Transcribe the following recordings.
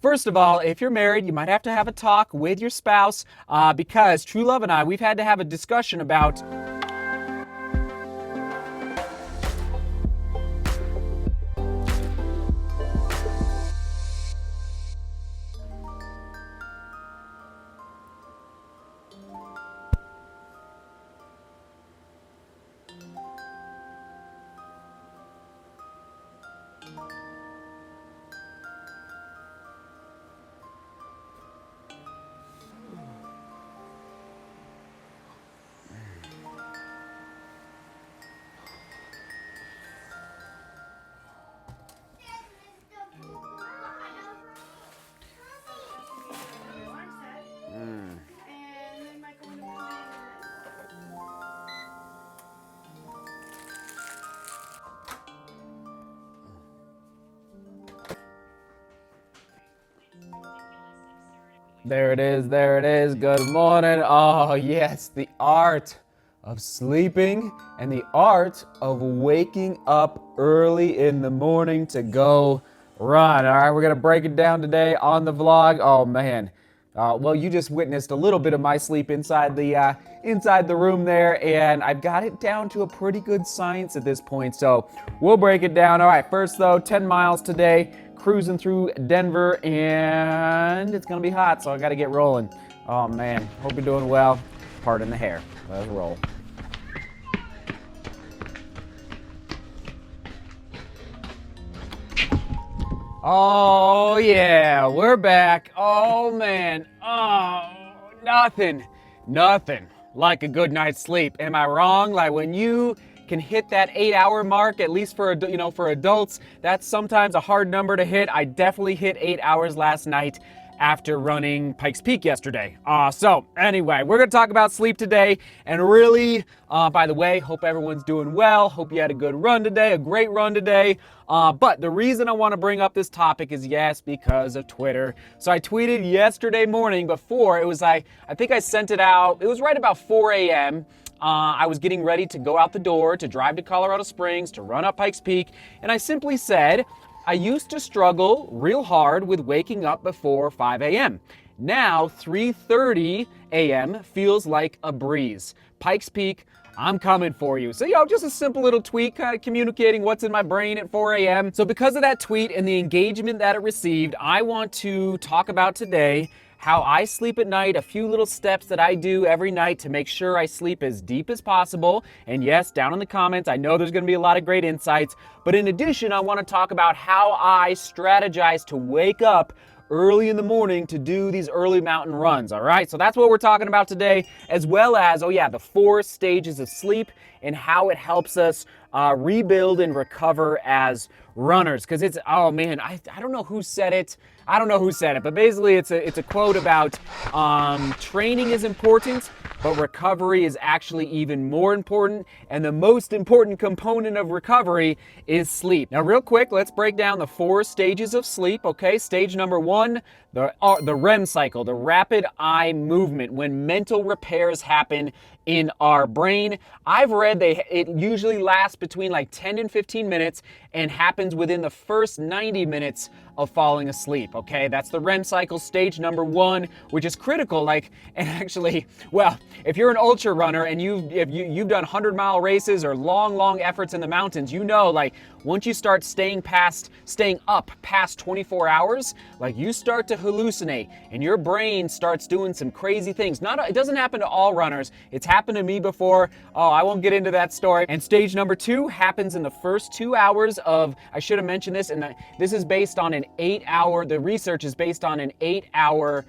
First of all, if you're married, you might have to have a talk with your spouse because True Love and I, we've had to have a discussion about There it is, there it is. Good morning. Oh, yes, the art of sleeping and the art of waking up early in the morning to go run. All right, we're going to break it down today on the vlog. Oh, man. Well, you just witnessed a little bit of my sleep inside the room there, and I've got it down to a pretty good science at this point, so we'll break it down. All right, first, though, 10 miles today. Cruising through Denver, and it's gonna be hot, so I gotta get rolling. Oh man, hope you're doing well. Pardon the hair. Let's roll. Oh yeah, we're back. Oh man, nothing like a good night's sleep. Am I wrong? Like when you can hit that 8-hour mark, at least for adults, that's sometimes a hard number to hit. I definitely hit 8 hours last night after running Pikes Peak yesterday. So anyway, we're gonna talk about sleep today, and really, by the way, hope everyone's doing well. Hope you had a good run today, a great run today. But the reason I want to bring up this topic is, yes, because of Twitter. So I tweeted yesterday morning before, it was I think I sent it out, it was right about 4 a.m. I was getting ready to go out the door to drive to Colorado Springs to run up Pikes Peak, and I simply said, I used to struggle real hard with waking up before 5 a.m. Now, 3:30 a.m. feels like a breeze. Pikes Peak, I'm coming for you. So, just a simple little tweet kind of communicating what's in my brain at 4 a.m. So because of that tweet and the engagement that it received, I want to talk about today how I sleep at night, a few little steps that I do every night to make sure I sleep as deep as possible. And yes, down in the comments, I know there's gonna be a lot of great insights, but in addition, I wanna talk about how I strategize to wake up early in the morning to do these early mountain runs, all right? So that's what we're talking about today, as well as, the 4 stages of sleep and how it helps us rebuild and recover as runners. Because it's, oh man, I don't know who said it. But basically it's a quote about training is important, but recovery is actually even more important. And the most important component of recovery is sleep. Now, real quick, let's break down the 4 stages of sleep, okay? Stage number 1, the REM cycle, the rapid eye movement, when mental repairs happen in our brain. I've read it usually lasts between like 10 and 15 minutes and happens within the first 90 minutes of falling asleep, okay? That's the REM cycle, stage number 1, which is critical. And actually, well, if you're an ultra runner and you've done 100-mile races or long efforts in the mountains, once you start staying up past 24 hours, you start to hallucinate and your brain starts doing some crazy things. It doesn't happen to all runners. It's happened to me before. Oh, I won't get into that story. And stage number 2 happens in the first 2 hours of, I should have mentioned this, and this is based on an 8-hour, the research is based on an 8-hour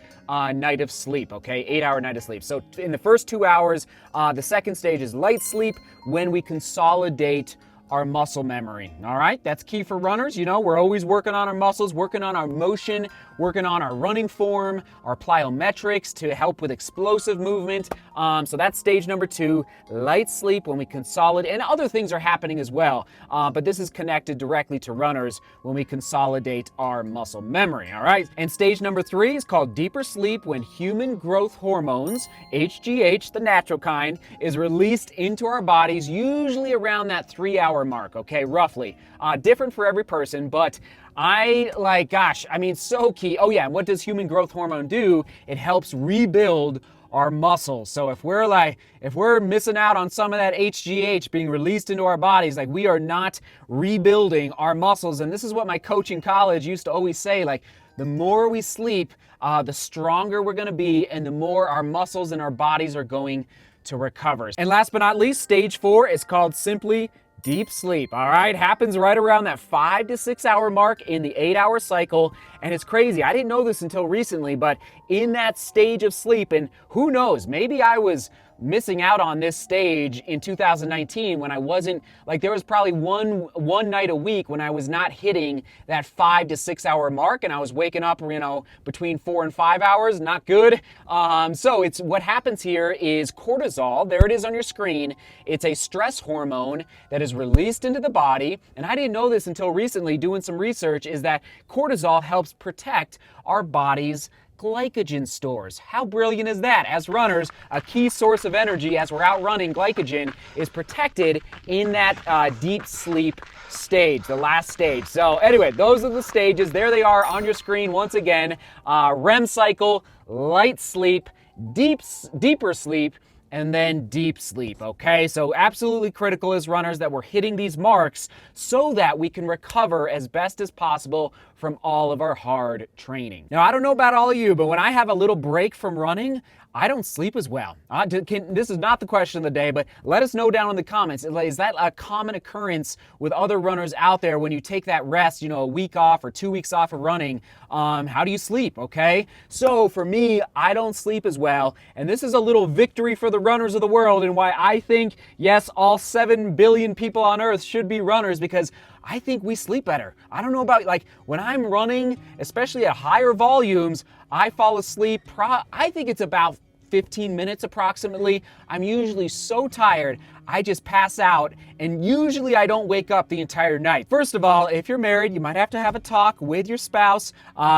night of sleep, okay? 8-hour night of sleep. So in the first 2 hours, the second stage is light sleep, when we consolidate our muscle memory, all right? That's key for runners. We're always working on our muscles, working on our motion, working on our running form, our plyometrics to help with explosive movement. So that's stage number 2, light sleep when we consolidate, and other things are happening as well, but this is connected directly to runners when we consolidate our muscle memory, all right? And stage number 3 is called deeper sleep, when human growth hormones, HGH, the natural kind, is released into our bodies, usually around that 3-hour mark, okay, roughly. Different for every person, but Gosh, I mean, so key. Oh yeah, and what does human growth hormone do? It helps rebuild our muscles. So if we're missing out on some of that HGH being released into our bodies, like we are not rebuilding our muscles. And this is what my coach in college used to always say, like, the more we sleep, the stronger we're gonna be, and the more our muscles and our bodies are going to recover. And last but not least, stage 4 is called simply deep sleep. All right, happens right around that 5 to 6 hour mark in the 8-hour cycle. And it's crazy, I didn't know this until recently, but in that stage of sleep, and who knows, maybe I was missing out on this stage in 2019 when I wasn't, like, there was probably one night a week when I was not hitting that 5 to 6 hour mark, and I was waking up, you know, between 4 and 5 hours. Not good. So it's what happens here is cortisol. There it is on your screen. It's a stress hormone that is released into the body, and I didn't know this until recently doing some research, is that cortisol helps protect our body's glycogen stores. How brilliant is that? As runners, a key source of energy as we're out running, glycogen, is protected in that deep sleep stage, the last stage. So anyway, those are the stages. There they are on your screen once again. REM cycle, light sleep, deeper sleep, and then deep sleep, okay? So absolutely critical as runners that we're hitting these marks so that we can recover as best as possible from all of our hard training. Now, I don't know about all of you, but when I have a little break from running, I don't sleep as well. This is not the question of the day, but let us know down in the comments. Is that a common occurrence with other runners out there when you take that rest, you know, a week off or 2 weeks off of running? How do you sleep, okay? So for me, I don't sleep as well, and this is a little victory for the runners of the world and why I think, yes, all 7 billion people on earth should be runners, because I think we sleep better. I don't know about, like, when I'm running, especially at higher volumes, I fall asleep, I think it's about 15 minutes approximately. I'm usually so tired, I just pass out, and usually I don't wake up the entire night. First of all, if you're married, you might have to have a talk with your spouse,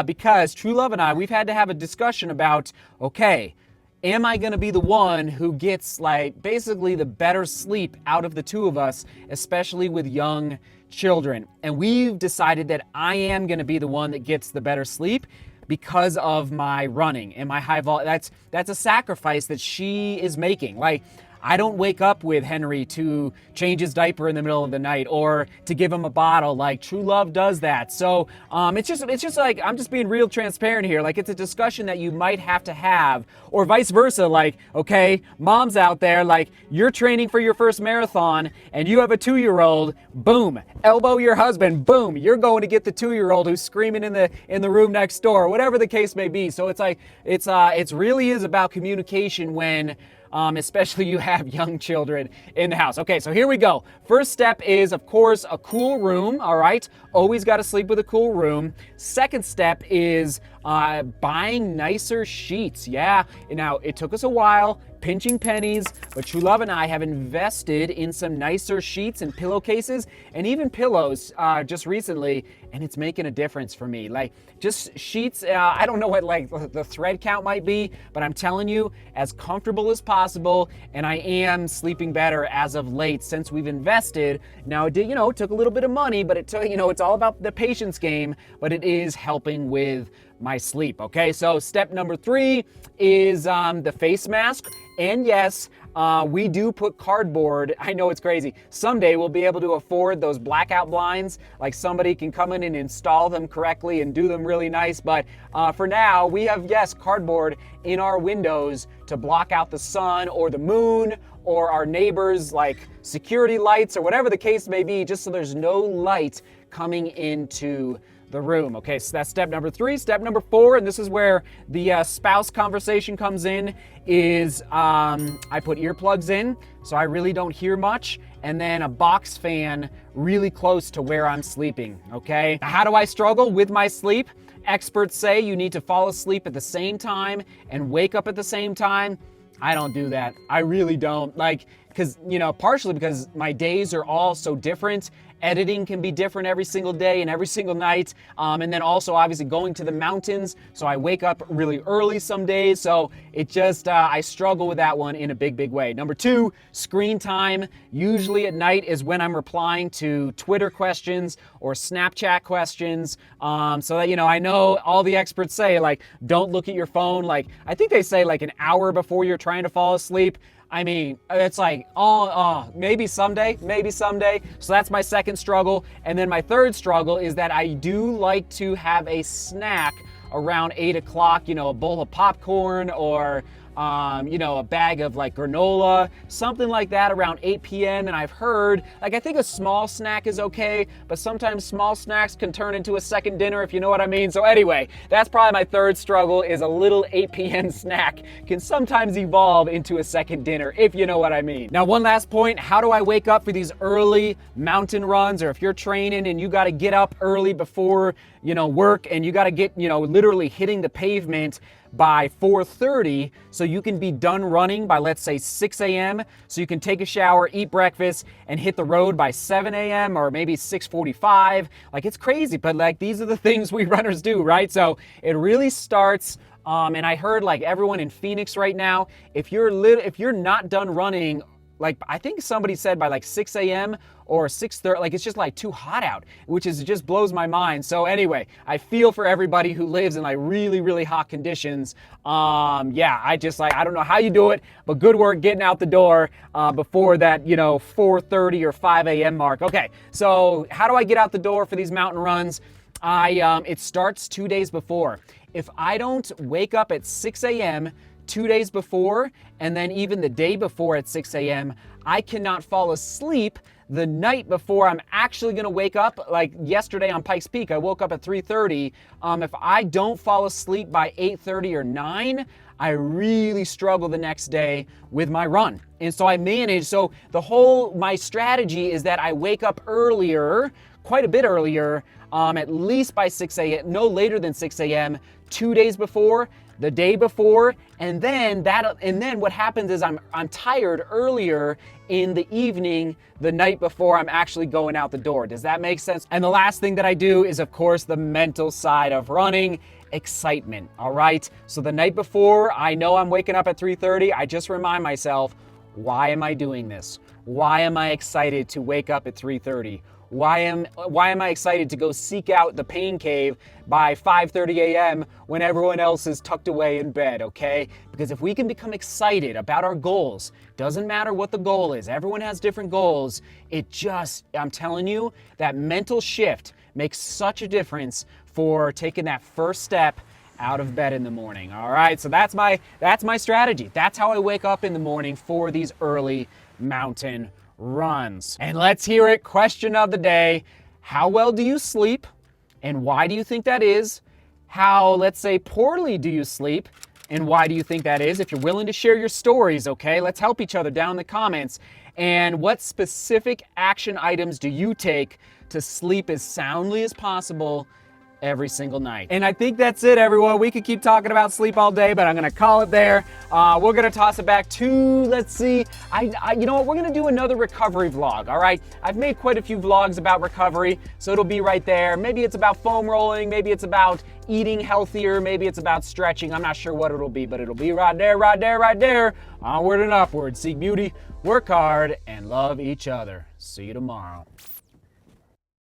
because True Love and I, we've had to have a discussion about, okay, am I gonna be the one who gets, like, basically the better sleep out of the two of us, especially with young children? And we've decided that I am gonna be the one that gets the better sleep because of my running and my high volume. That's a sacrifice that she is making. Like, I don't wake up with Henry to change his diaper in the middle of the night or to give him a bottle like True Love does that. So it's just like, I'm just being real transparent here. Like, it's a discussion that you might have to have, or vice versa. Like, okay, moms out there, like, you're training for your first marathon and you have a 2-year-old, boom, elbow your husband, boom, you're going to get the 2-year-old who's screaming in the room next door, whatever the case may be. So it's like, it's really is about communication when especially you have young children in the house. Okay, so here we go. First step is, of course, a cool room, all right? Always got to sleep with a cool room. Second step is buying nicer sheets. Yeah, now it took us a while, pinching pennies, but True Love and I have invested in some nicer sheets and pillowcases and even pillows just recently, and it's making a difference for me. Like, just sheets, I don't know what, like, the thread count might be, but I'm telling you, as comfortable as possible, and I am sleeping better as of late since we've invested. Now, it did, you know, it took a little bit of money, but it took, you know, it's all about the patience game, but it is helping with my sleep, okay? So step number 3 is the face mask. And yes, we do put cardboard. I know it's crazy. Someday we'll be able to afford those blackout blinds. Like, somebody can come in and install them correctly and do them really nice. But for now, we have, yes, cardboard in our windows to block out the sun or the moon or our neighbors' like security lights or whatever the case may be, just so there's no light coming into the room. Okay, so that's step number 3. Step number 4, and this is where the spouse conversation comes in, is I put earplugs in so I really don't hear much, and then a box fan really close to where I'm sleeping, okay? Now, how do I struggle with my sleep? Experts say you need to fall asleep at the same time and wake up at the same time. I don't do that. I really don't. Like, because, you know, partially because my days are all so different, editing can be different every single day and every single night. And then also obviously going to the mountains. So I wake up really early some days. So it just, I struggle with that one in a big, big way. Number 2, screen time. Usually at night is when I'm replying to Twitter questions or Snapchat questions. So that, I know all the experts say, like, don't look at your phone. Like, I think they say like an hour before you're trying to fall asleep. I mean, it's like, maybe someday. So that's my second struggle. And then my third struggle is that I do like to have a snack around 8 o'clock, a bowl of popcorn or, a bag of like granola, something like that around 8 p.m. And I've heard, like, I think a small snack is okay, but sometimes small snacks can turn into a second dinner, if you know what I mean. So anyway, that's probably my third struggle, is a little 8 p.m. snack can sometimes evolve into a second dinner, if you know what I mean. Now, one last point, how do I wake up for these early mountain runs? Or if you're training and you got to get up early before, work, and you got to get, literally hitting the pavement by 4:30 so you can be done running by, let's say, 6 a.m. so you can take a shower, eat breakfast, and hit the road by 7 a.m. or maybe 6:45. Like, it's crazy, but like, these are the things we runners do, right? So it really starts, and I heard like everyone in Phoenix right now, if you're not done running, like, I think somebody said by like 6 a.m. or 6:30, like, it's just like too hot out, which just blows my mind. So anyway, I feel for everybody who lives in like really, really hot conditions. I don't know how you do it, but good work getting out the door before that, 4:30 or 5 a.m. mark. Okay, so how do I get out the door for these mountain runs? It starts 2 days before. If I don't wake up at 6 a.m., 2 days before, and then even the day before at 6 a.m., I cannot fall asleep the night before I'm actually gonna wake up. Like yesterday on Pikes Peak, I woke up at 3:30. If I don't fall asleep by 8:30 or 9, I really struggle the next day with my run. And so I manage, my strategy is that I wake up earlier, quite a bit earlier, at least by 6 a.m., no later than 6 a.m., 2 days before, the day before, and then what happens is I'm tired earlier in the evening, the night before I'm actually going out the door. Does that make sense? And the last thing that I do is, of course, the mental side of running. Excitement, all right? So the night before, I know I'm waking up at 3:30, I just remind myself, why am I doing this? Why am I excited to wake up at 3:30? Why am I excited to go seek out the pain cave by 5:30 a.m. when everyone else is tucked away in bed, okay? Because if we can become excited about our goals, doesn't matter what the goal is, everyone has different goals, I'm telling you, that mental shift makes such a difference for taking that first step out of bed in the morning, all right? So that's my strategy. That's how I wake up in the morning for these early mountain runs. And let's hear it. Question of the day: how well do you sleep, and why do you think that is? How, let's say, poorly do you sleep, and why do you think that is? If you're willing to share your stories, okay, let's help each other down in the comments. And what specific action items do you take to sleep as soundly as possible every single night? And I think that's it, everyone. We could keep talking about sleep all day, but I'm gonna call it there. We're gonna toss it back to, let's see, you know what, we're gonna do another recovery vlog, all right? I've made quite a few vlogs about recovery, so it'll be right there. Maybe it's about foam rolling, maybe it's about eating healthier, maybe it's about stretching. I'm not sure what it'll be, but it'll be right there, right there, right there. Onward and upward. Seek beauty, work hard, and love each other. See you tomorrow.